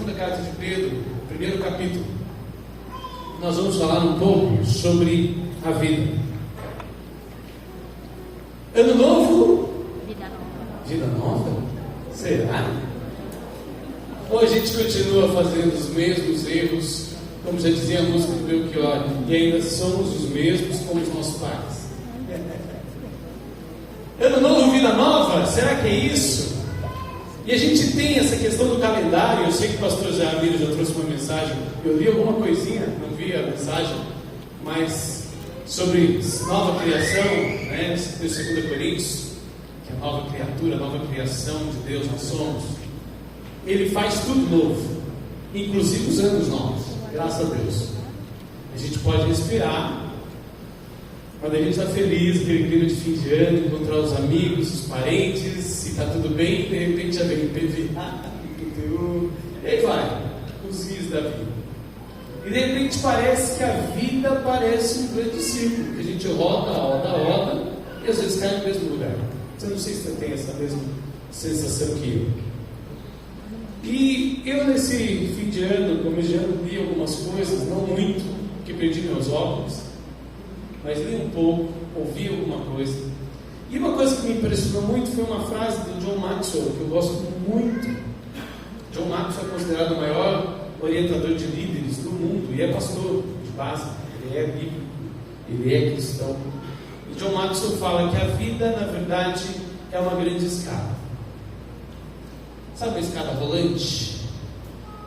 segunda carta de Pedro, primeiro capítulo. Nós vamos falar um pouco sobre a vida. Ano novo? Vida nova. Vida nova? Será? Ou a gente continua fazendo os mesmos erros, como já dizia a música do Belchior, e ainda somos os mesmos como os nossos pais? Ano novo, vida nova? Será que é isso? E a gente tem essa questão do calendário. Eu sei que o pastor Jamiro já trouxe uma mensagem. Eu li alguma coisinha, não vi a mensagem, mas sobre nova criação, né? De 2 Coríntios, que é nova criatura, nova criação de Deus nós somos. Ele faz tudo novo, inclusive os anos novos, graças a Deus. A gente pode respirar. Quando a gente está feliz, aquele clima de fim de ano, encontrar os amigos, os parentes, se está tudo bem, de repente já vem PVA, IPTU, e aí vai, os rios da vida. E de repente parece que a vida parece um grande círculo, que a gente roda, e às vezes cai no mesmo lugar. Eu não sei se você tem essa mesma sensação que eu. E eu nesse fim de ano, começo de ano, li algumas coisas, não muito, porque perdi meus óculos, mas li um pouco, ouvi alguma coisa. E uma coisa que me impressionou muito foi uma frase do John Maxwell, que eu gosto muito. John Maxwell é considerado o maior orientador de líderes do mundo, e é pastor de base, ele é bíblico, ele é cristão. E John Maxwell fala que a vida, na verdade, é uma grande escada. Sabe uma escada rolante?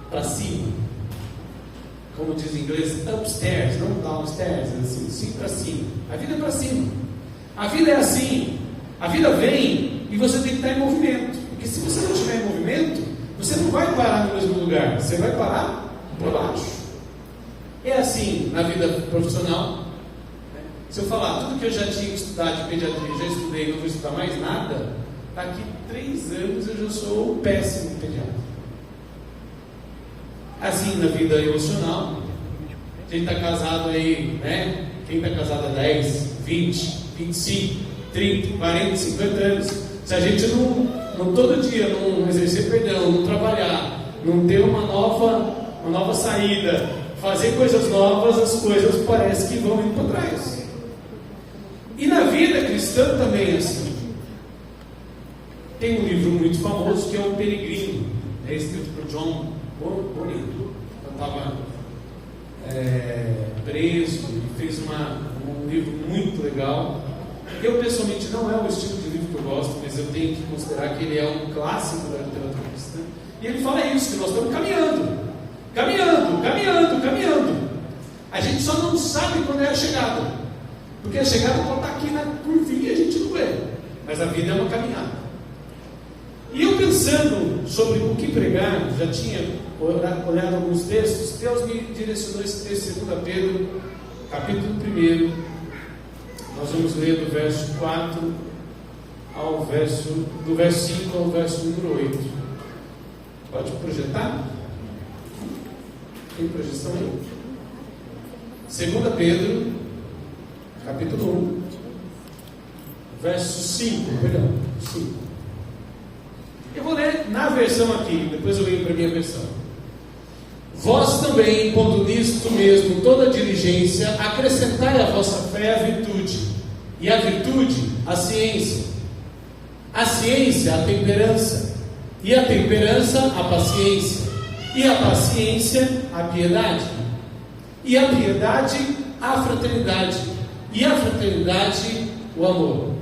Para cima. Como diz em inglês, upstairs, não downstairs, assim, sim para cima. A vida é para cima. A vida é assim. A vida vem e você tem que estar em movimento. Porque se você não estiver em movimento, você não vai parar no mesmo lugar. Você vai parar por baixo. É assim na vida profissional. Se eu falar tudo que eu já tinha que estudar de pediatria, já estudei, não vou estudar mais nada, daqui 3 anos eu já sou um péssimo pediatra. Assim na vida emocional, quem está casado aí, né? Quem está casado há 10, 20, 25, 30, 40, 50 anos, se a gente não todo dia não exercer perdão, não trabalhar, não ter uma nova saída, fazer coisas novas, as coisas parece que vão indo para trás. E na vida cristã também é assim. Tem um livro muito famoso que é O Peregrino, é escrito por John Bonito. Eu estava preso e fez um livro muito legal. Eu pessoalmente não é o estilo de livro que eu gosto, mas eu tenho que considerar que ele é um clássico da literatura cristã. E ele fala isso, que nós estamos caminhando. A gente só não sabe quando é a chegada, porque a chegada pode estar aqui na curvinha e a gente não vê, mas a vida é uma caminhada. E eu pensando sobre o que pregar, já tinha olhado alguns textos, Deus me direcionou esse texto de 2 Pedro, capítulo 1. Nós vamos ler do verso 4 do verso 5 ao verso número 8. Pode projetar? Tem projeção aí? 2 Pedro, capítulo 1, verso 5, perdão, 5. Eu vou ler na versão aqui, depois eu leio para a minha versão. Vós também, pondo nisto mesmo toda diligência, acrescentai à vossa fé a virtude, e a virtude a ciência a temperança, e a temperança a paciência, e a paciência a piedade, e a piedade a fraternidade, e a fraternidade o amor.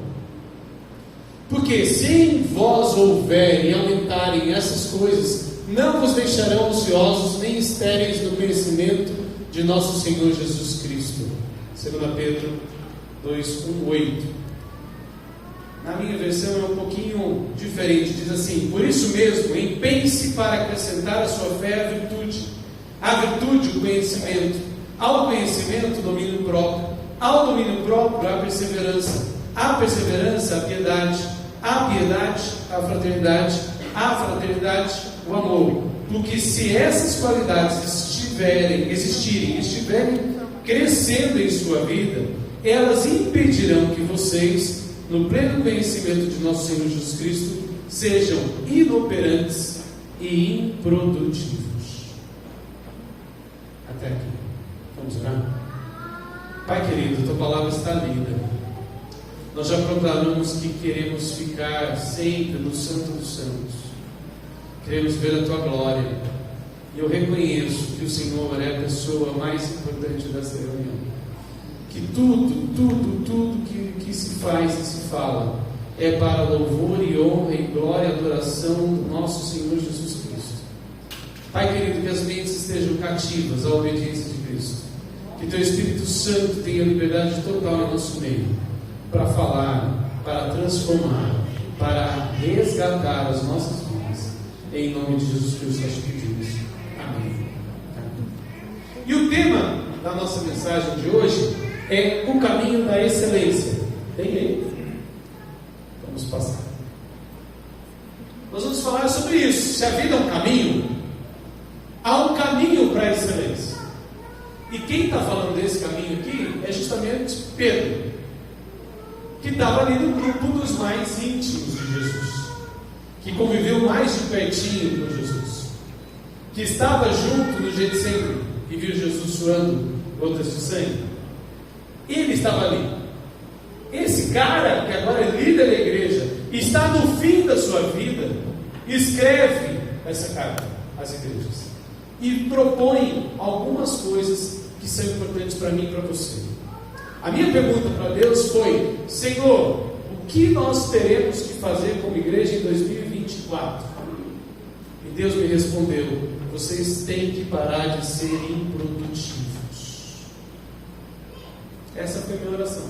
Porque se em vós houver e aumentarem essas coisas, não vos deixarão ociosos nem estéreis no conhecimento de nosso Senhor Jesus Cristo. 2 Pedro 2:1-8. Na minha versão é um pouquinho diferente, diz assim: por isso mesmo, empenhe-se para acrescentar à sua fé a virtude o conhecimento, ao conhecimento o domínio próprio, ao domínio próprio a perseverança a piedade, a piedade a fraternidade o amor. Porque se essas qualidades estiverem crescendo em sua vida, elas impedirão que vocês, no pleno conhecimento de nosso Senhor Jesus Cristo, sejam inoperantes e improdutivos. Vamos orar? Pai querido, tua palavra está linda. Nós já proclamamos que queremos ficar sempre no Santo dos Santos. Queremos ver a tua glória. E eu reconheço que o Senhor é a pessoa mais importante dessa reunião. Que tudo que se faz e se fala é para louvor e honra e glória e adoração do nosso Senhor Jesus Cristo. Pai querido, que as mentes estejam cativas à obediência de Cristo. Que teu Espírito Santo tenha liberdade total em nosso meio, para falar, para transformar, para resgatar as nossas vidas. Em nome de Jesus Cristo nós pedimos. Amém. E o tema da nossa mensagem de hoje é o caminho da excelência. Tem aí? Vamos passar. Nós vamos falar sobre isso. Se a vida é um caminho, há um caminho para a excelência. E quem está falando desse caminho aqui é justamente Pedro, que estava ali no grupo dos mais íntimos de Jesus, que conviveu mais de pertinho com Jesus, que estava junto no Getsemane e viu Jesus suando gotas de sangue. Ele estava ali. Esse cara, que agora é líder da igreja, está no fim da sua vida, escreve essa carta às igrejas e propõe algumas coisas que são importantes para mim e para você. A minha pergunta para Deus foi: Senhor, o que nós teremos que fazer como igreja em 2024? E Deus me respondeu: vocês têm que parar de ser improdutivos. Essa foi a minha oração.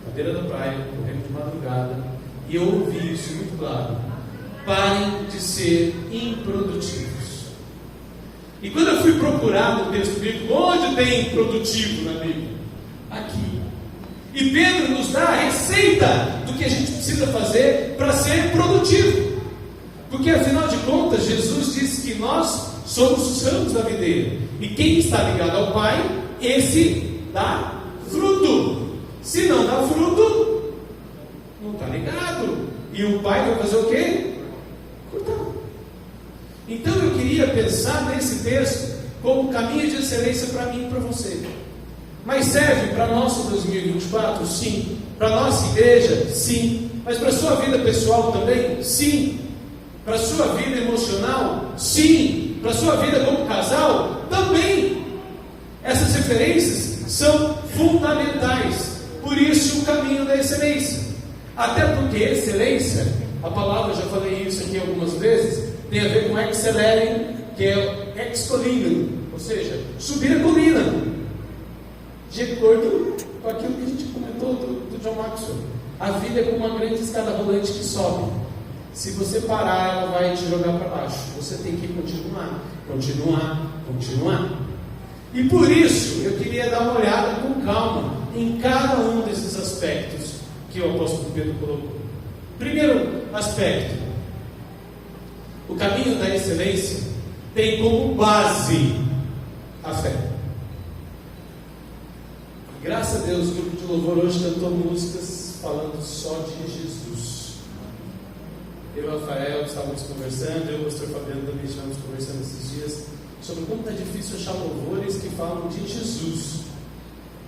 Na beira da praia, correndo de madrugada, e eu ouvi isso muito claro: parem de ser improdutivos. E quando eu fui procurar no texto bíblico, onde tem improdutivo na Bíblia? Aqui. E Pedro nos dá a receita do que a gente precisa fazer para ser produtivo. Porque afinal de contas, Jesus disse que nós somos os ramos da videira. E quem está ligado ao Pai, esse dá fruto. Se não dá fruto, não está ligado. E o Pai vai fazer o quê? Cortar. Então eu queria pensar nesse texto como caminho de excelência para mim e para você. Mas serve para nosso 2024? Sim. Para a nossa igreja? Sim. Mas para a sua vida pessoal também? Sim. Para a sua vida emocional? Sim. Para a sua vida como casal? Também. Essas referências são fundamentais. Por isso o caminho da excelência. Até porque excelência, a palavra, já falei isso aqui algumas vezes, tem a ver com excelere, que é excolino, ou seja, subir a colina, de acordo com aquilo que a gente comentou do John Maxwell. A vida é como uma grande escada rolante que sobe. Se você parar, ela vai te jogar para baixo. Você tem que continuar. E por isso, eu queria dar uma olhada com calma em cada um desses aspectos que o apóstolo Pedro colocou. Primeiro aspecto: o caminho da excelência tem como base a fé. Graças a Deus, o grupo de louvor hoje cantou músicas falando só de Jesus. Eu e o Rafael estávamos conversando, eu e o pastor Fabiano também estávamos conversando esses dias sobre como está difícil achar louvores que falam de Jesus.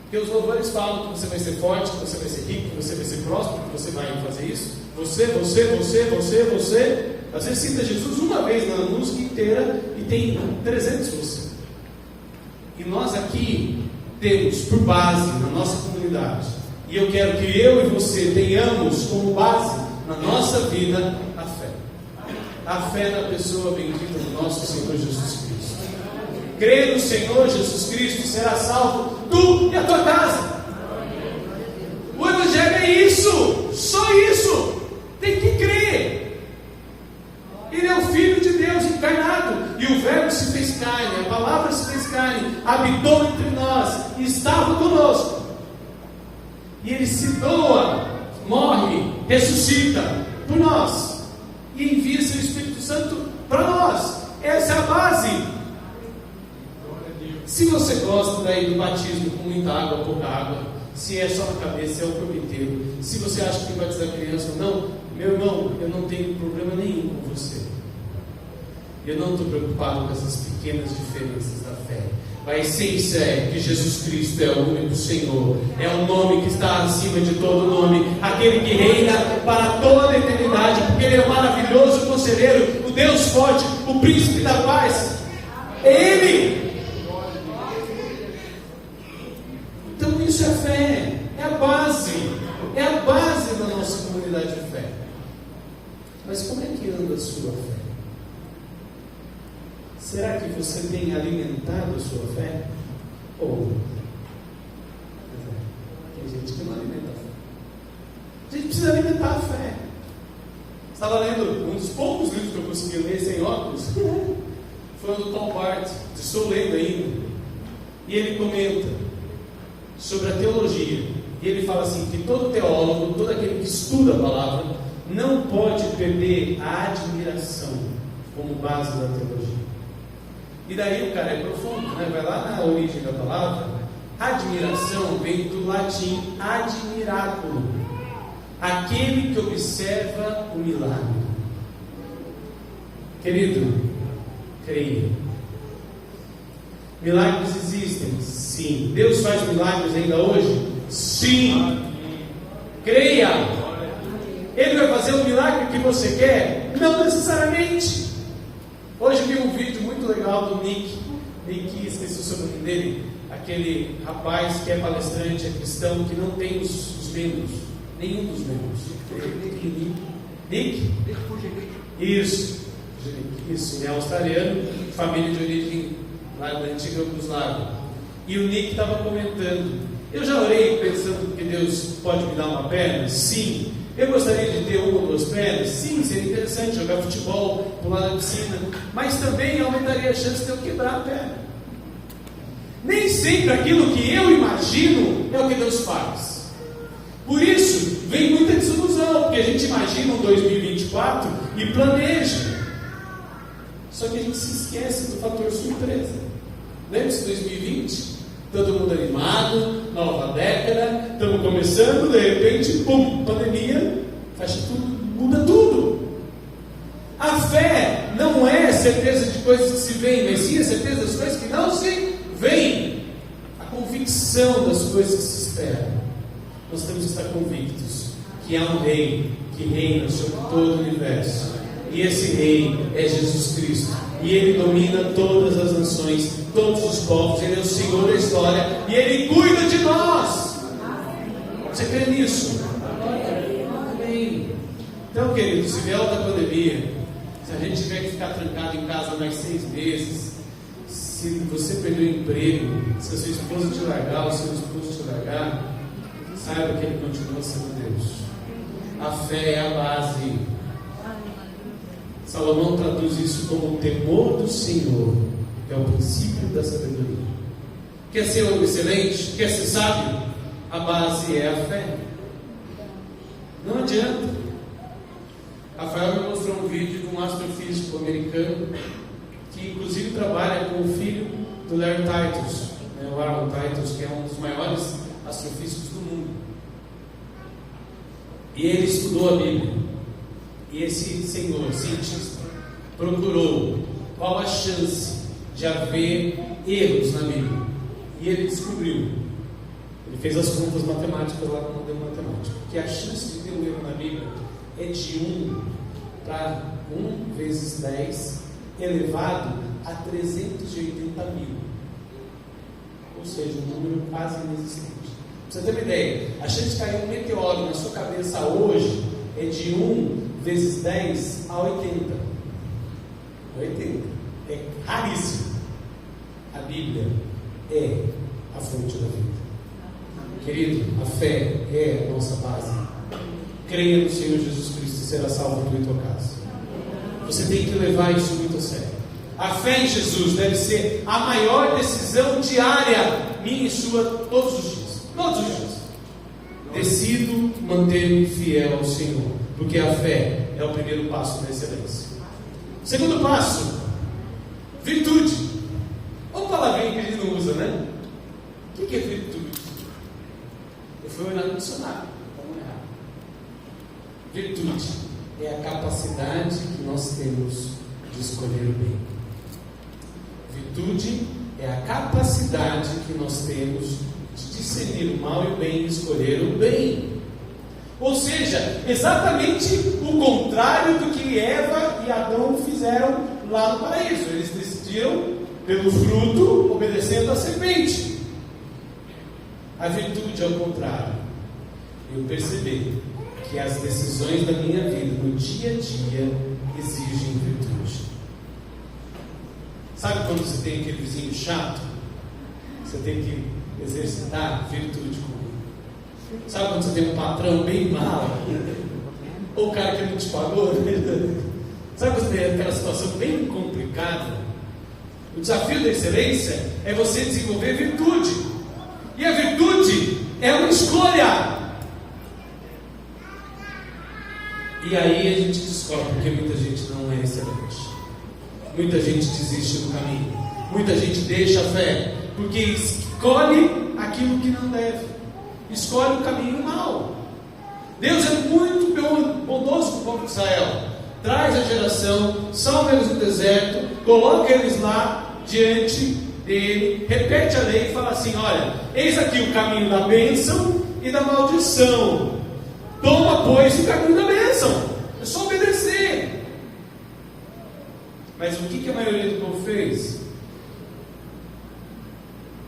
Porque os louvores falam que você vai ser forte, que você vai ser rico, que você vai ser próspero, que você vai fazer isso. Você. Às vezes cita Jesus uma vez na música inteira e tem 300 você. E nós aqui temos por base na nossa comunidade, e eu quero que eu e você tenhamos como base na nossa vida a fé. A fé na pessoa bendita do nosso Senhor Jesus Cristo. Crê no Senhor Jesus Cristo, será salvo tu e a tua casa. O Evangelho é isso, só isso. Tem que crer. Ele é o Filho de Deus encarnado, e o Verbo se fez carne, a palavra se fez carne, habitou entre nós, estava conosco, e Ele se doa, morre, ressuscita por nós, e envia seu Espírito Santo para nós. Essa é a base. Se você gosta daí do batismo com muita água, pouca água, se é só na cabeça, é o corpo inteiro, se você acha que tem que batizar criança ou não, meu irmão, eu não tenho problema nenhum com você. Eu não estou preocupado com essas pequenas diferenças da fé. A essência é que Jesus Cristo é o único Senhor, é o nome que está acima de todo nome, aquele que reina para toda a eternidade, porque Ele é o maravilhoso conselheiro, o Deus forte, o príncipe da paz. É Ele. Então isso é fé, é a base da nossa comunidade de fé. Mas como é que anda a sua fé? Será que você tem alimentado a sua fé? Ou tem gente que não alimenta a fé. A gente precisa alimentar a fé. Estava lendo um dos poucos livros que eu consegui ler sem óculos. Foi o do Tom Bart. Estou lendo ainda. E ele comenta sobre a teologia. E ele fala assim, que todo teólogo, todo aquele que estuda a palavra, não pode perder a admiração como base da teologia. E daí o cara é profundo, né? Vai lá na origem da palavra. Admiração vem do latim admiráculo, aquele que observa o milagre. Querido, creia. Milagres existem? Sim. Deus faz milagres ainda hoje? Sim. Creia. Ele vai fazer o milagre que você quer? Não necessariamente. Hoje vi um vídeo muito legal do Nick, esqueci o sobrenome dele, aquele rapaz que é palestrante, é cristão, que não tem os membros, nenhum dos membros. Nick? Isso, ele é australiano, família de origem lá da antiga dos Lagos. E o Nick estava comentando, eu já orei pensando que Deus pode me dar uma perna? Sim. Eu gostaria de ter uma ou duas pernas? Sim, seria interessante jogar futebol, pular na piscina, mas também aumentaria a chance de eu quebrar a perna. Nem sempre aquilo que eu imagino é o que Deus faz. Por isso, vem muita desilusão, porque a gente imagina um 2024 e planeja. Só que a gente se esquece do fator surpresa. Lembra-se de 2020? Todo mundo animado, nova década, estamos começando, de repente, pum, pandemia, fecha tudo, muda tudo. A fé não é certeza de coisas que se veem, mas sim a certeza das coisas que não se veem. A convicção das coisas que se esperam. Nós temos que estar convictos que há um rei que reina sobre todo o universo. E esse rei é Jesus Cristo. E Ele domina todas as nações, todos os povos. Ele é o Senhor da história. E Ele cuida de nós. Você crê nisso? Amém. Então, querido, se vier outra pandemia, se a gente tiver que ficar trancado em casa mais 6 meses, se você perder o emprego, se a sua esposa te largar, o seu esposo te largar, saiba que Ele continua sendo Deus. A fé é a base. Salomão traduz isso como o temor do Senhor, que é o princípio da sabedoria. Quer ser excelente? Quer ser sábio? A base é a fé. Não adianta. Rafael me mostrou um vídeo de um astrofísico americano que inclusive trabalha com o filho do Larry Titus, o Aaron Titus, que é um dos maiores astrofísicos do mundo. E ele estudou a Bíblia. E esse senhor, cientista, procurou qual a chance de haver erros na Bíblia. E ele descobriu, ele fez as contas matemáticas lá no modelo matemático, que a chance de ter um erro na Bíblia é de 1 para 1 vezes 10 elevado a 380 mil. Ou seja, um número quase inexistente. Pra você ter uma ideia, a chance de cair um meteoro na sua cabeça hoje é de 1 vezes 10 a 80. 80. É raríssimo. A Bíblia é a fonte da vida. Querido, a fé é a nossa base. Creia no Senhor Jesus Cristo e será salvo tu e tua casa. Você tem que levar isso muito a sério. A fé em Jesus deve ser a maior decisão diária, minha e sua, todos os dias. Todos os dias. Decido manter-me fiel ao Senhor, porque a fé é o primeiro passo da excelência. Segundo passo, virtude. Uma palavrinha que a gente não usa, né? O que é virtude? Eu fui olhar no dicionário, vamos errar. Virtude é a capacidade que nós temos de escolher o bem. Virtude é a capacidade que nós temos de discernir o mal e o bem e escolher o bem. Ou seja, exatamente o contrário do que Eva e Adão fizeram lá no paraíso. Eles decidiram pelo fruto, obedecendo à serpente. A virtude, ao contrário, eu percebi que as decisões da minha vida, no dia a dia, exigem virtude. Sabe quando você tem aquele vizinho chato? Você tem que exercitar virtude com ele. Sabe quando você tem um patrão bem mau? Ou o cara que não te pagou? Sabe quando você tem aquela situação bem complicada? O desafio da excelência é você desenvolver virtude. E a virtude é uma escolha. E aí a gente descobre que muita gente não é excelente. Muita gente desiste do caminho. Muita gente deixa a fé, porque escolhe aquilo que não deve. Escolhe o caminho mau. Deus é muito bondoso com o povo de Israel. Traz a geração, salva eles no deserto, coloca eles lá diante dele, repete a lei e fala assim: olha, eis aqui o caminho da bênção e da maldição. Toma, pois, o caminho da bênção. É só obedecer. Mas o que a maioria do povo fez?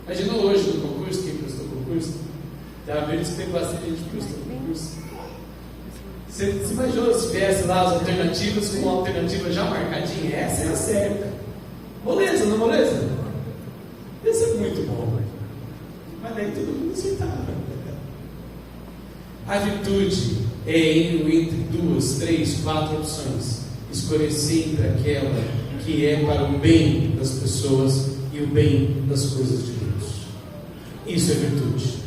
Imaginou hoje no concurso, quem prestou concurso? Já viu que tem bastante gente que prestou concurso. Você imaginou se viesse lá as alternativas com uma alternativa já marcadinha? Essa é a certa. Moleza, não moleza? Isso é muito bom. Mas daí todo mundo aceitava. A virtude é ir entre 2, 3, 4 opções. Escolher sempre aquela que é para o bem das pessoas e o bem das coisas de Deus. Isso é virtude.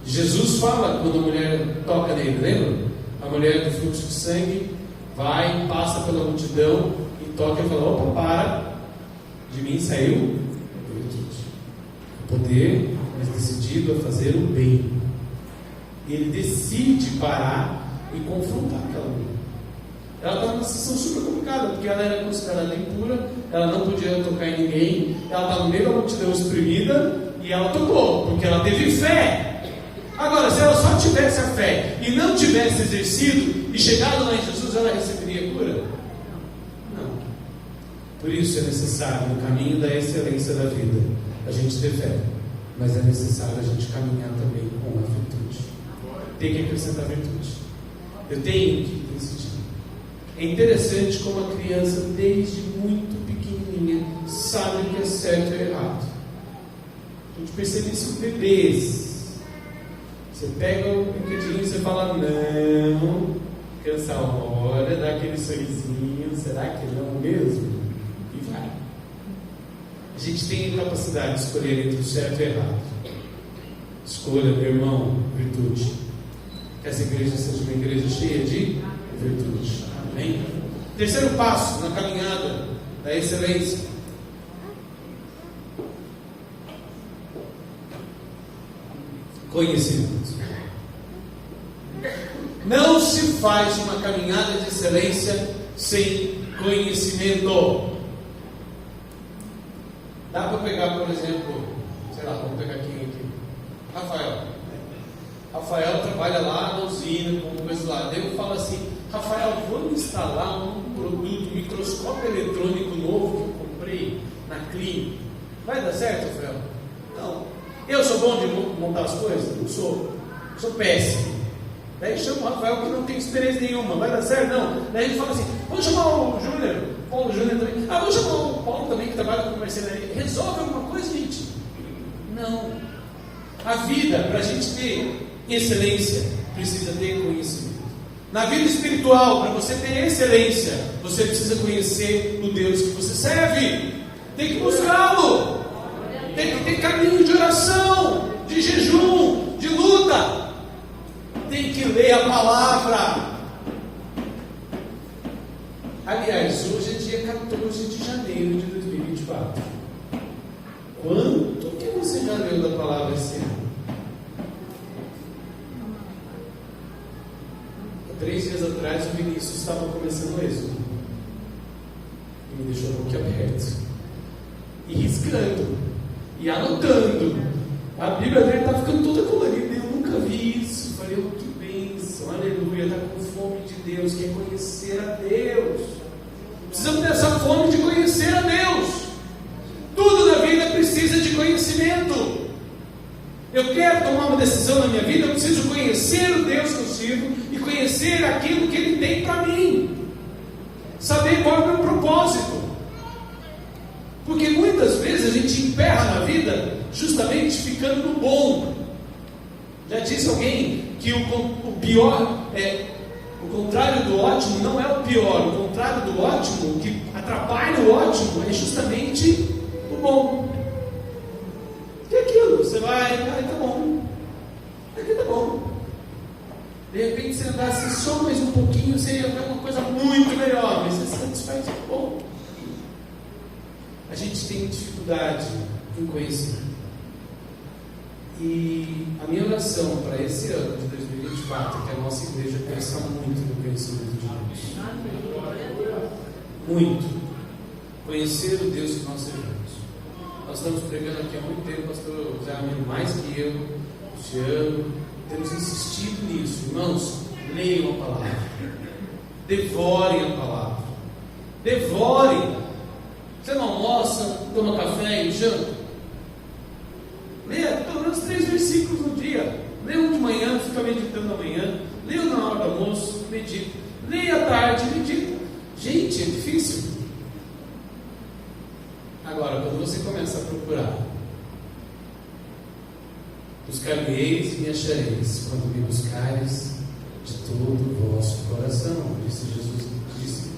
Jesus fala quando a mulher toca nele, lembra? A mulher do fluxo de sangue vai, passa pela multidão e toca e fala: opa, para, de mim saiu a virtude. O poder, mas decidido a fazer o bem. Ele decide parar e confrontar aquela mulher. Ela estava numa situação super complicada, porque ela era considerada impura, ela não podia tocar em ninguém, ela estava no meio da multidão exprimida e ela tocou, porque ela teve fé. Agora, se ela só tivesse a fé e não tivesse exercido e chegado lá em Jesus, ela receberia cura? Não. Por isso é necessário, no caminho da excelência da vida, a gente ter fé, mas é necessário a gente caminhar também com a virtude. Tem que acrescentar virtude. Eu tenho que decidir. É interessante como a criança, desde muito pequenininha, sabe o que é certo e errado. A gente percebe isso em bebês. Você pega o brinquedinho e você fala: não, criança olha, dá aquele sorrisinho, será que não mesmo? E vai. A gente tem a capacidade de escolher entre o certo e o errado. Escolha, meu irmão, virtude. Que essa igreja seja uma igreja cheia de virtude. Amém? Terceiro passo na caminhada da excelência: conhecimento. Não se faz uma caminhada de excelência sem conhecimento. Dá para pegar, por exemplo, sei lá, vamos pegar aqui. Rafael trabalha lá na usina, com coisa lá. Daí eu falo assim: Rafael, vamos instalar um produto, um microscópio eletrônico novo que eu comprei na clínica. Vai dar certo, Rafael? Não. Eu sou bom de montar as coisas? Não sou. Sou péssimo. Daí chama o Rafael que não tem experiência nenhuma. Vai dar certo? Não. Daí ele fala assim: vamos chamar o Júnior, Paulo Júnior também. Vamos chamar o Paulo também, que trabalha com marcenaria. Resolve alguma coisa, gente? Não. A vida, para a gente ter excelência, precisa ter conhecimento. Na vida espiritual, para você ter excelência, você precisa conhecer o Deus que você serve. Tem que buscá-lo. Tem que ter caminho de oração, de jejum, de luta. Tem que ler a palavra. Aliás, hoje é dia 14 de janeiro de 2024. Quanto que você já leu da palavra esse ano? 3 dias atrás o Vinícius estava começando o Êxodo. aberto, e riscando, e anotando. A Bíblia dele está ficando toda colorida. Eu nunca vi isso. Falei, oh, que bênção, aleluia. Está com fome de Deus, quer conhecer a Deus. Precisamos dessa fome de conhecer a Deus. Tudo na vida precisa de conhecimento. Eu quero tomar uma decisão na minha vida, eu preciso conhecer o Deus que eu sirvo e conhecer aquilo que Ele tem para mim. Saber qual é o meu propósito. Porque muitas vezes a gente emperra na vida justamente ficando no bom. Já disse alguém que o pior o contrário do ótimo não é o pior. O contrário do ótimo, que atrapalha o ótimo, é justamente o bom. Que é aquilo? Você vai, tá bom. Aqui tá bom. De repente você andasse só mais um pouquinho, você ia ver uma coisa muito melhor, mas você satisfaz com bom. A gente tem dificuldade em conhecer. E a minha oração para esse ano de 2024 é que a nossa igreja cresça muito no conhecimento de Deus. Muito. Conhecer o Deus que nós servimos. Nós estamos pregando aqui há muito tempo, pastor José Amino, mais que eu, Luciano, temos insistido nisso. Irmãos, leiam a palavra, devorem a palavra, devorem. Você não almoça, toma café e janta? Leia pelo menos 3 versículos no dia. Leia um de manhã, fica meditando amanhã. Leia na hora do almoço, medita. Leia à tarde, medita. Gente, é difícil. Agora, quando você começa a procurar, buscar-me-eis e me achareis, quando me buscares de todo o vosso coração, disse Jesus, disse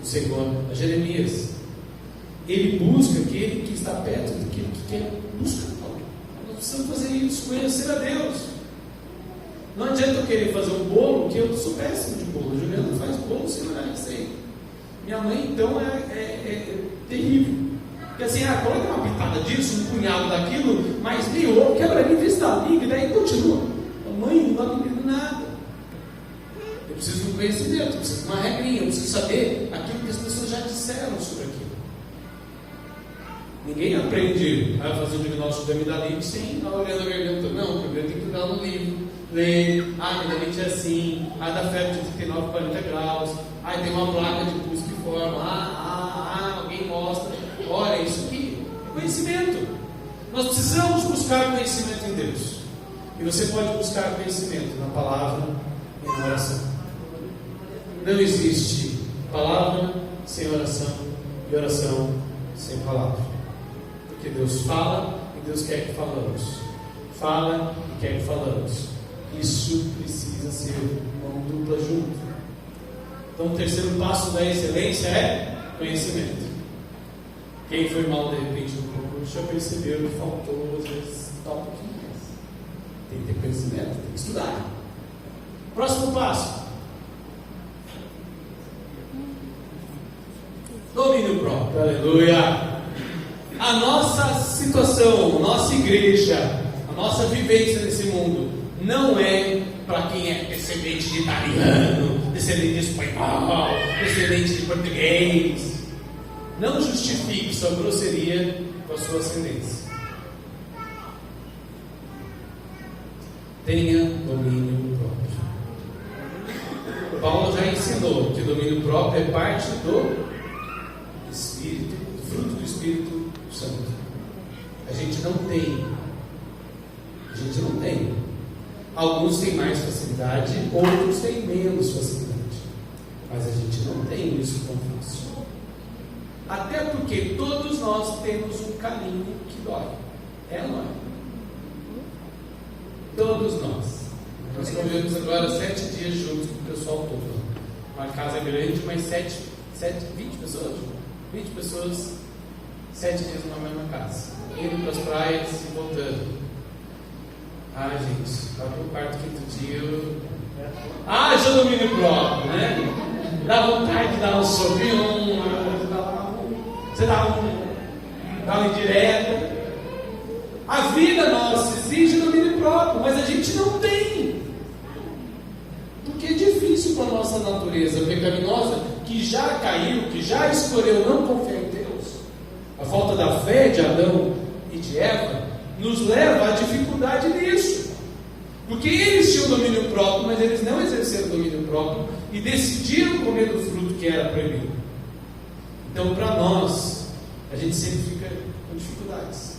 o Senhor a Jeremias. Ele busca aquele que está perto daquele que quer buscar. Nós precisamos fazer isso, conhecer a Deus. Não adianta eu querer fazer um bolo, que eu sou péssimo de bolo. A Juliana faz bolo sem olhar receita. Minha mãe, então, é terrível. Porque assim, coloca uma pitada disso, um punhado daquilo, mas meio quebra ali, vê se está líquido, daí continua. A mãe não está me nada. Eu preciso de um conhecimento, eu preciso de uma regrinha, eu preciso saber aquilo que as pessoas já disseram sobre aquilo. Ninguém aprende a fazer o diagnóstico de amidalite sem estar olhando a garganta. Não, primeiro tem que dar no livro, ler, a amidalite é assim, da febre de 39, 40 graus, tem uma placa de pulso que forma, alguém mostra, olha, isso aqui é conhecimento. Nós precisamos buscar conhecimento em Deus. E você pode buscar conhecimento na palavra e na oração. Não existe palavra sem oração e oração sem palavra. Porque Deus fala e Deus quer que falamos. Fala e quer que falamos. Isso precisa ser mão dupla junto. Então o terceiro passo da excelência é conhecimento. Quem foi mal de repente no concurso já percebeu que faltou às vezes um pouquinho mais. Tem que ter conhecimento, tem que estudar. Próximo passo. Domínio próprio. Aleluia. A nossa situação, a nossa igreja, a nossa vivência nesse mundo não é para quem é descendente de italiano, descendente de espanhol, descendente de português. Não justifique sua grosseria com a sua ascendência. Tenha domínio próprio. Paulo já ensinou que o domínio próprio é parte do Espírito, do fruto do Espírito Santo. A gente não tem. Alguns têm mais facilidade, outros têm menos facilidade. Mas a gente não tem isso tão fácil. Até porque todos nós temos um caminho que dói. É ou não é? Todos nós. Nós convivemos agora 7 dias juntos com o pessoal todo. Uma casa grande, mas 20 pessoas. 20 pessoas, 7 dias na mesma casa. Indo para as praias e voltando. Gente, lá no quarto, quinto dia. Já domínio próprio, né? Dá vontade de dar um sopinho, você dá uma indireta. A vida nossa exige domínio próprio, mas a gente não tem. Porque é difícil para a nossa natureza pecaminosa que já caiu, que já escolheu não confiar em Deus, a falta da fé de Adão e de Eva, nos leva à dificuldade nisso. Porque eles tinham domínio próprio, mas eles não exerceram domínio próprio e decidiram comer do fruto que era proibido. Então, para nós, a gente sempre fica com dificuldades.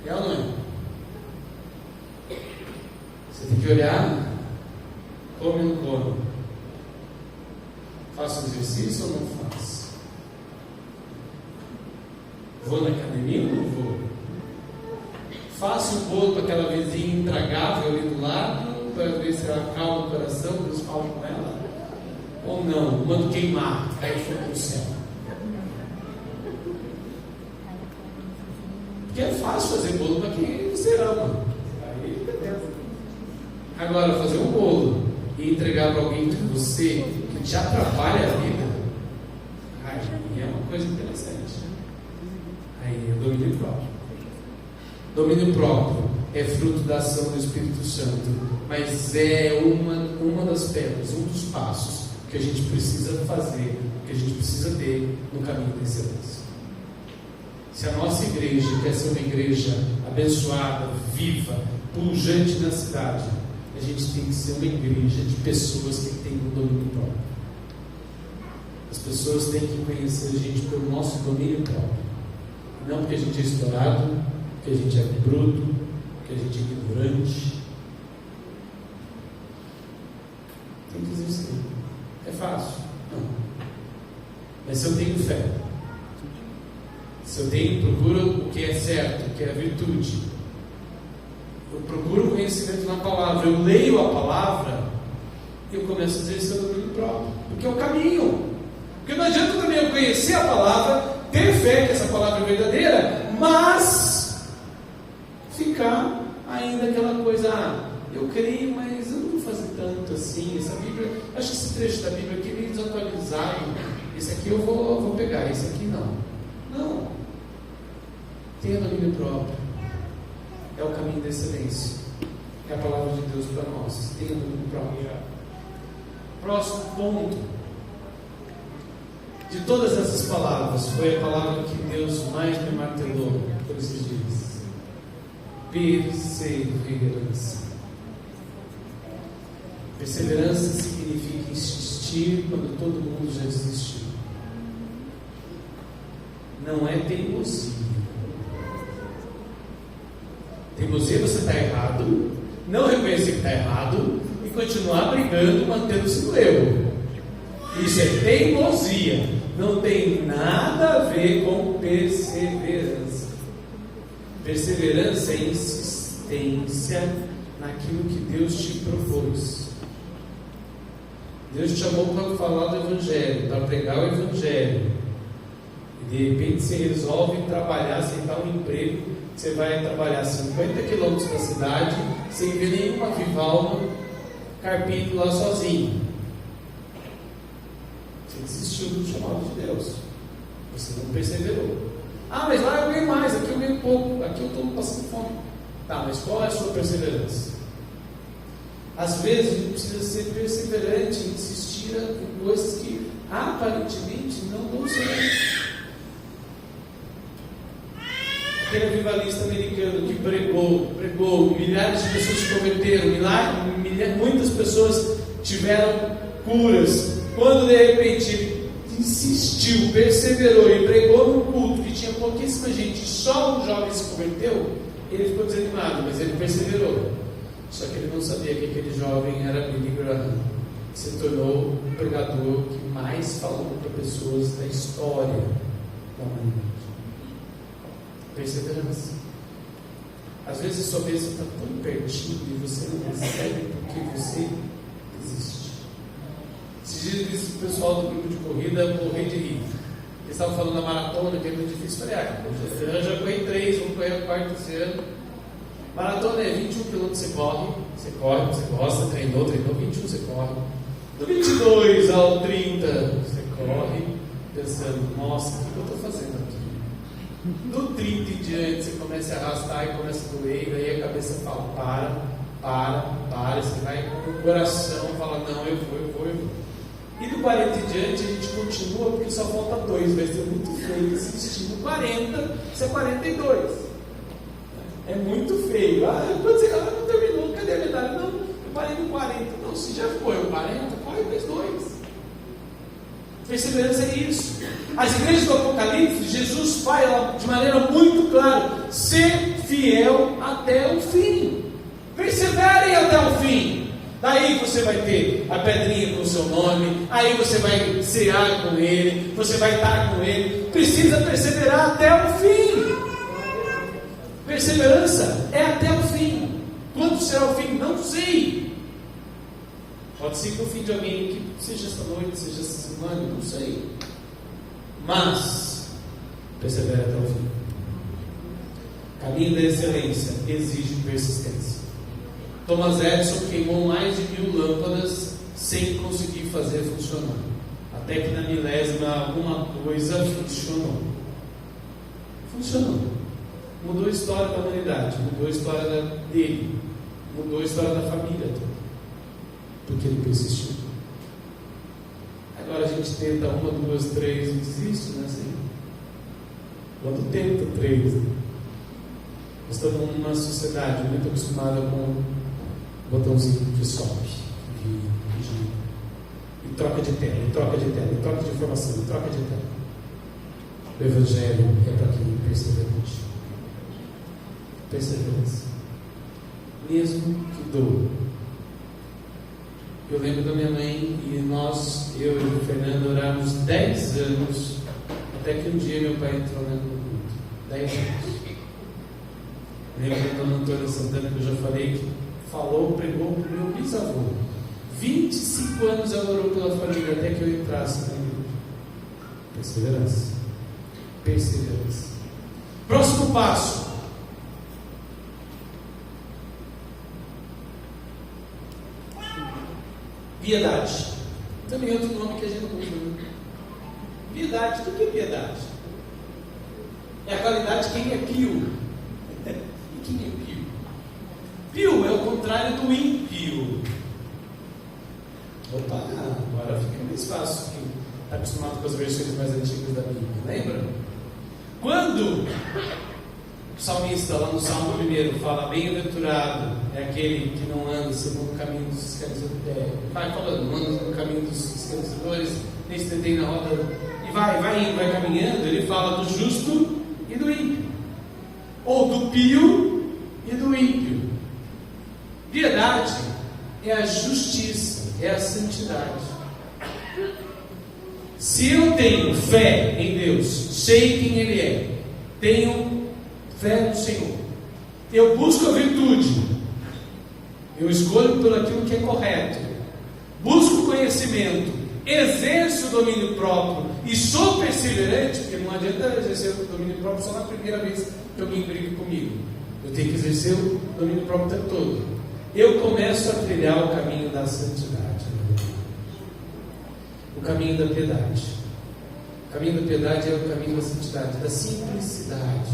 É ou não é? Você tem que olhar, come ou não come? Faço exercício ou não faço? Vou na academia ou não vou? Faço um bolo para aquela vizinha intragável ali do lado, para ver se ela acalma o coração, Deus fala com ela? Ou não? Mando queimar, aí foi para o céu. Porque é fácil fazer bolo para quem você ama. Aí, beleza. Agora, fazer um bolo e entregar para alguém que você, que te atrapalha a vida, aí é uma coisa interessante. Aí é domínio próprio. Domínio próprio é fruto da ação do Espírito Santo, mas é uma das pedras, um dos passos que a gente precisa fazer, que a gente precisa ter no caminho da excelência. Se a nossa igreja quer ser uma igreja abençoada, viva, pujante na cidade, a gente tem que ser uma igreja de pessoas que têm um domínio próprio. As pessoas têm que conhecer a gente pelo nosso domínio próprio, não porque a gente é estourado, porque a gente é bruto, porque a gente é ignorante. Tem que existir. É fácil? Não. Mas se eu tenho fé, se eu procuro o que é certo, o que é a virtude, eu procuro conhecimento na palavra, eu leio a palavra, eu começo a exercer o domínio próprio, porque é o caminho. Porque não adianta também eu conhecer a palavra, ter fé que essa palavra é verdadeira, mas ficar ainda aquela coisa, eu creio, mas eu não vou fazer tanto assim. Essa Bíblia, acho que esse trecho da Bíblia aqui é meio desatualizado. Esse aqui eu vou pegar, esse aqui não. Não. Tenha domínio próprio. É o caminho da excelência. É a palavra de Deus para nós. Tenha domínio próprio. Próximo ponto. De todas essas palavras, foi a palavra que Deus mais me martelou por esses dias. Perseverança. Perseverança significa insistir quando todo mundo já desistiu. Não é teimosia. Teimosia, você está errado, não reconhecer que está errado e continuar brigando, mantendo-se no erro. Isso é teimosia. Não tem nada a ver com perseverança. Perseverança é insistência naquilo que Deus te propôs. Deus te chamou para falar do Evangelho, para pregar o Evangelho. E de repente você resolve trabalhar, aceitar um emprego. Você vai trabalhar 50 quilômetros da cidade, sem ver nenhuma Vivaldo carpindo lá sozinho. Você desistiu do chamado de Deus. Você não perseverou. Ah, mas lá eu ganho mais, aqui eu ganho pouco, aqui eu estou passando fome. Tá, mas qual é a sua perseverança? Às vezes a gente precisa ser perseverante em insistir em coisas que aparentemente não dão certo. Aquele avivalista americano que pregou, milhares de pessoas se converteram, muitas pessoas tiveram curas. Quando de repente ele insistiu, perseverou e pregou num culto que tinha pouquíssima gente, só um jovem se converteu, ele ficou desanimado, mas ele perseverou. Só que ele não sabia que aquele jovem era Billy Graham, que se tornou o pregador que mais falou para pessoas da história da humanidade. Perseverança. Às vezes sua bênção está tão pertinho e você não recebe porque você desiste. Esses dias eu disse para o pessoal do grupo de corrida morrer de rir. Eles estavam falando da maratona, que é muito difícil. Falei, eu já corri 3, vou correr a quarta esse ano. Maratona é 21 km você corre, você gosta, treinou, 21 você corre. Do 22 ao 30 você corre, pensando, nossa, o que eu estou fazendo aqui? Do 30 em diante você começa a arrastar e começa a doer, aí a cabeça fala, para, você vai com o coração, fala, não, eu vou. E do 40 em diante a gente continua, porque só falta 2. Vai ser muito feio insistir no 40, isso é 42. É muito feio. Quando você não terminou, cadê a medalha? Não, eu parei no 40. Não, se já foi o 40, corre mais 2. Perseverança é isso. As igrejas do Apocalipse, Jesus fala de maneira muito clara: ser fiel até o fim. Perseverem até o fim. Daí você vai ter a pedrinha com o seu nome, aí você vai cear com ele, você vai estar com ele. Precisa perseverar até o fim. Perseverança é até o fim. Quando será o fim? Não sei. Pode ser que o fim de alguém que seja esta noite, seja esta semana, não sei. Mas persevera até o fim. Caminho da excelência exige persistência. Thomas Edison queimou mais de 1000 lâmpadas sem conseguir fazer funcionar. Até que na milésima alguma coisa funcionou. Funcionou. Mudou a história da humanidade, mudou a história dele, mudou a história da família toda. Porque ele persistiu. Agora a gente tenta 1, 2, 3 e desiste, não é assim? Quando tenta 3, nós estamos numa sociedade muito acostumada com botãozinho de stop, e troca de tela, e troca de tela, e troca de informação, e troca de tela. O Evangelho é para quem é perseverante. Perseverança. Mesmo que doa. Eu lembro da minha mãe e eu e o Fernando oramos 10 anos, até que um dia meu pai entrou no culto. 10 anos. Lembro da dona Antônia Santana, que eu já falei, que pregou para o meu bisavô. 25 anos ela orou pela família até que eu entrasse na igreja. Perseverança. Perseverança. Próximo passo. Piedade. Também é outro nome que a gente não usa. Piedade. O que é piedade? É a qualidade de quem é pio. E quem é pio? Pio é o contrário do ímpio. Opa, agora fica mais fácil. Quem está acostumado com as versões mais antigas da Bíblia, lembra? Quando o salmista, lá no Salmo 1, fala: bem-aventurado é aquele que não anda segundo o caminho dos escarnecedores, vai falando, não anda no caminho dos escarnecedores, nem se detém na roda, e vai caminhando. Ele fala do justo e do ímpio, ou do pio e do ímpio. Piedade é a justiça, é a santidade. Se eu tenho fé em Deus, sei quem Ele é, tenho fé no Senhor, eu busco a virtude, eu escolho por aquilo que é correto, busco conhecimento, exerço o domínio próprio e sou perseverante, porque não adianta exercer o domínio próprio só na primeira vez que alguém briga comigo. Eu tenho que exercer o domínio próprio o tempo todo. Eu começo a trilhar o caminho da santidade, o caminho da piedade. O caminho da piedade é o caminho da santidade, da simplicidade.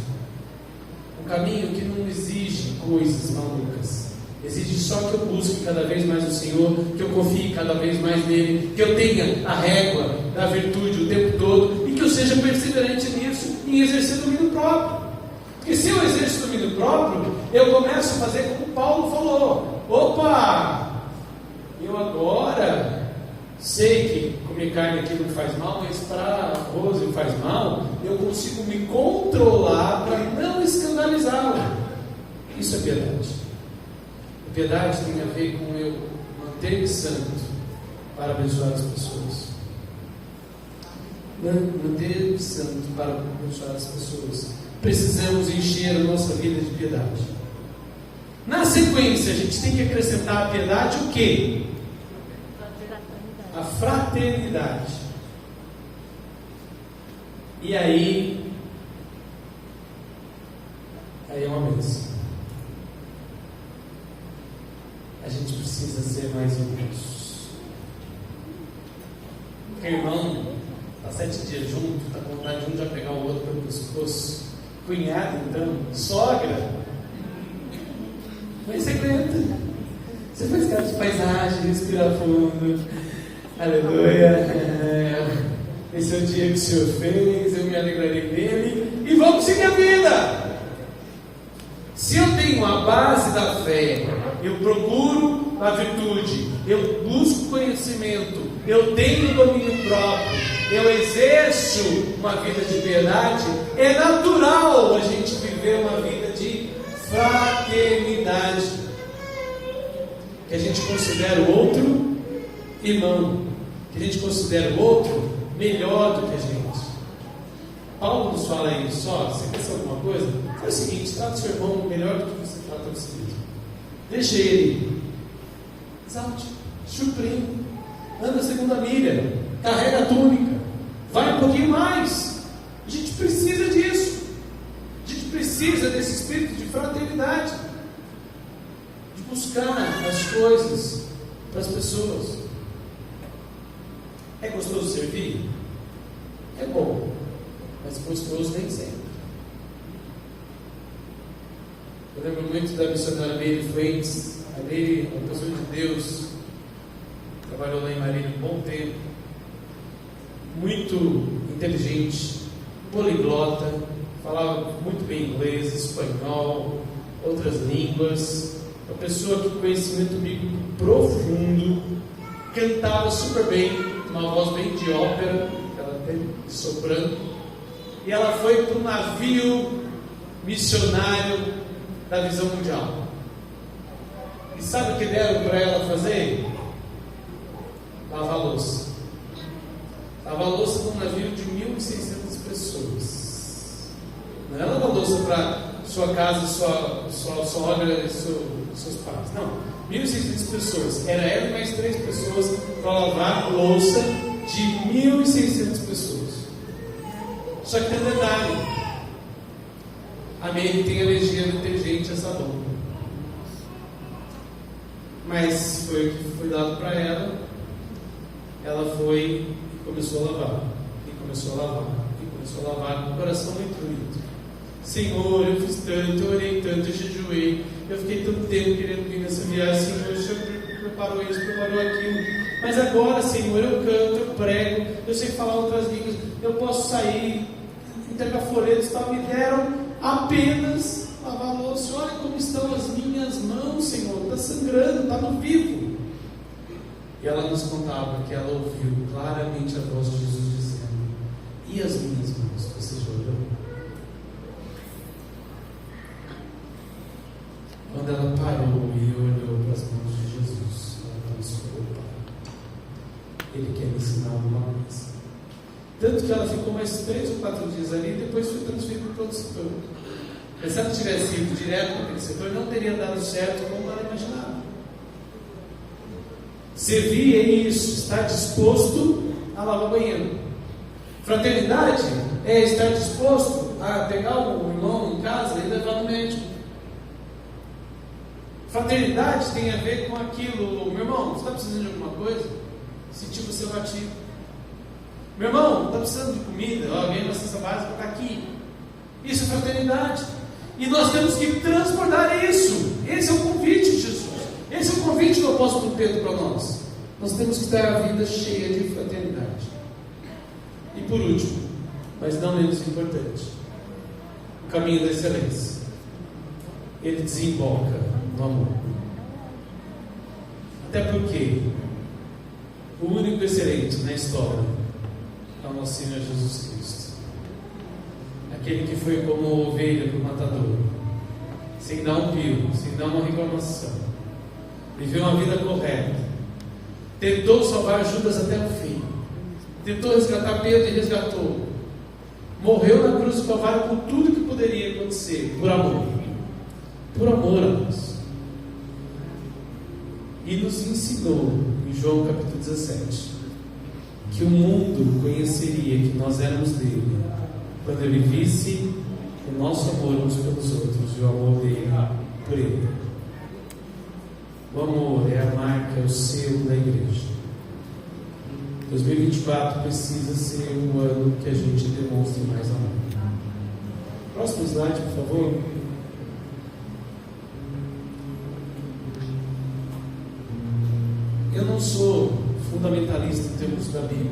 Um caminho que não exige coisas malucas, exige só que eu busque cada vez mais o Senhor, que eu confie cada vez mais nele, que eu tenha a régua da virtude o tempo todo e que eu seja perseverante nisso, em exercer o domínio próprio. Porque se eu exerço o domínio próprio, eu começo a fazer como Paulo falou: opa, eu agora sei que comer carne aqui não faz mal, mas para Rose faz mal, eu consigo me controlar para não escandalizá-la. Isso é piedade. A piedade tem a ver com eu manter-me santo para abençoar as pessoas. Manter-me santo para abençoar as pessoas. Precisamos encher a nossa vida de piedade. Na sequência, a gente tem que acrescentar à piedade o quê? A fraternidade. E aí é uma bênção. A gente precisa ser mais unidos. Porque irmão está 7 dias junto, está com vontade de um já pegar o outro pelo pescoço. Cunhado, então, sogra, mas você aguenta. Você faz cara de paisagem, respira fundo. Aleluia. Esse é o dia que o Senhor fez, eu me alegrarei nele e vamos seguir a vida. Se eu tenho a base da fé, eu procuro a virtude, eu busco conhecimento, eu tenho domínio próprio, eu exerço uma vida de piedade, é natural a gente viver uma vida de fraternidade, que a gente considera o outro irmão, que a gente considera o outro melhor do que a gente. Paulo nos fala isso, ó, você quer saber alguma coisa? Faz o seguinte, trata o seu irmão melhor do que você trata você mesmo. Deixa ele, exalte, surpreenda, anda a segunda milha, carrega a túnica, vai um pouquinho mais. A gente precisa disso. A gente precisa desse espírito de fraternidade, de buscar as coisas para as pessoas. É gostoso servir? É bom, mas gostoso nem sempre. Eu lembro muito da missionária Meire Fuentes. A Meire, uma pessoa de Deus, trabalhou lá em Marília um bom tempo, muito inteligente, poliglota, falava muito bem inglês, espanhol, outras línguas, uma pessoa com conhecimento bíblico profundo, cantava super bem, uma voz bem de ópera, ela tem de soprano, e ela foi para um navio missionário da Visão Mundial. E sabe o que deram para ela fazer? Lavar louça. Lavar louça num navio de 1.600 pessoas. Não é lavar louça para sua casa, sua sogra e seus pais. Não. 1.600 pessoas. Era ela e mais 3 pessoas para lavar louça de 1.600 pessoas. Só que tem um detalhe: a Meire tem alergia a detergente e a sabão. Mas foi o que foi dado para ela. Ela foi e começou a lavar. E começou a lavar. E começou a lavar com o coração muito bonito. Senhor, eu fiz tanto, eu orei tanto, eu jejuei, eu fiquei tanto tempo querendo vir nessa viagem. Senhor, o Senhor preparou isso, preparou aquilo. Mas agora, Senhor, eu canto, eu prego, eu sei falar outras línguas, eu posso sair, entregar folhetos e tal. Me deram apenas lavar a louça. Olha como estão as minhas mãos, Senhor, está sangrando, está no vivo. E ela nos contava que ela ouviu claramente a voz de Jesus dizendo: e as minhas mãos, você já olhou? Quando ela parou e olhou para as mãos de Jesus, ela pensou: opa, ele quer me ensinar alguma coisa. Tanto que ela ficou mais 3 ou 4 dias ali e depois foi transferida para outro setor. Mas se ela tivesse ido direto para aquele setor, não teria dado certo como ela imaginava. Servir é isso, estar disposto a lavar o banheiro. Fraternidade é estar disposto a pegar o irmão em casa e levar no médico. Fraternidade tem a ver com aquilo: meu irmão, você está precisando de alguma coisa? Sentiu você batido. Meu irmão, está precisando de comida? Alguém da cesta básica está aqui. Isso é fraternidade. E nós temos que transbordar isso. Esse é o convite de Jesus. Esse é o convite do apóstolo Pedro para nós. Nós temos que ter a vida cheia de fraternidade. E por último, mas não menos importante, o caminho da excelência. Ele desemboca no amor. Até porque o único excelente na história é o nosso Senhor Jesus Cristo. Aquele que foi como ovelha para o matador, sem dar um pio, sem dar uma reclamação, viveu uma vida correta, tentou salvar Judas até o fim, tentou resgatar Pedro e resgatou, morreu na cruz do Calvário por tudo que poderia acontecer, por amor a nós, e nos ensinou em João capítulo 17 que o mundo conheceria que nós éramos dele quando ele visse o nosso amor uns pelos outros e o amor dele por ele. O amor é a marca, é o selo da igreja. 2024 precisa ser um ano que a gente demonstre mais amor. Próximo slide, por favor. Eu não sou fundamentalista em termos da Bíblia.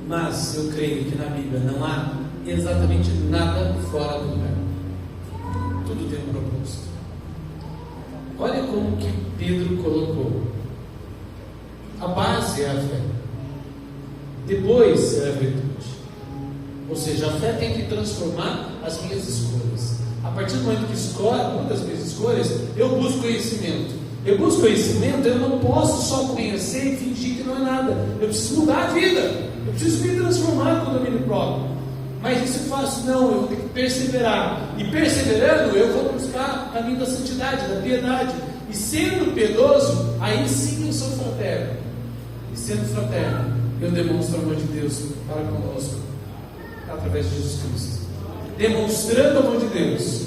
Mas eu creio que na Bíblia não há exatamente nada fora do lugar. Tudo tem um propósito. Olha como que Pedro colocou. A base é a fé. Depois é a virtude. Ou seja, a fé tem que transformar as minhas escolhas. A partir do momento que escolho, uma das minhas escolhas, eu busco conhecimento. Eu busco conhecimento, eu não posso só conhecer e fingir que não é nada. Eu preciso mudar a vida. Eu preciso me transformar com o domínio próprio. Mas isso eu faço? Não, eu vou ter que perseverar. E perseverando, eu vou buscar o caminho da santidade, da piedade. E sendo piedoso, aí sim eu sou fraterno. E sendo fraterno, eu demonstro o amor de Deus para conosco, através de Jesus Cristo. Demonstrando o amor de Deus,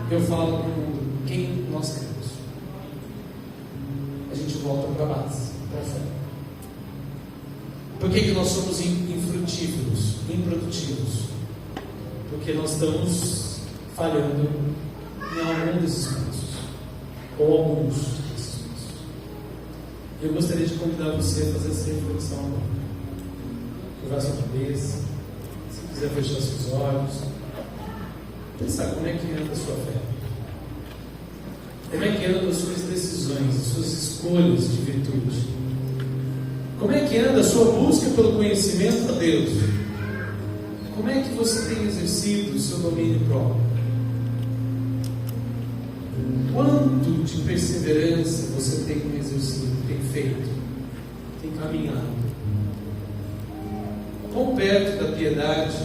eu falo para o mundo quem nós temos. A gente volta para a base, para a fé. Por que nós somos infrutíferos, improdutivos? Porque nós estamos falhando em algum desses pontos, ou alguns desses pontos. Eu gostaria de convidar você a fazer essa reflexão agora. Curvar sua cabeça, se quiser fechar seus olhos, pensar como é que anda a sua fé, como é que andam as suas decisões, as suas escolhas de virtude, como é que anda a sua busca pelo conhecimento a Deus, como é que você tem exercido o seu domínio próprio, quanto de perseverança você tem exercido, tem feito, tem caminhado, quão perto da piedade,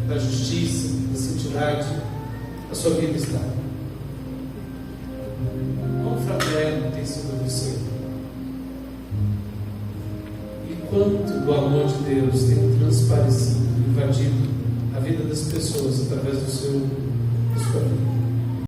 da justiça, da santidade a sua vida está? Quão fraterno tem sido você? E quanto do amor de Deus tem transparecido, invadido a vida das pessoas através da sua vida?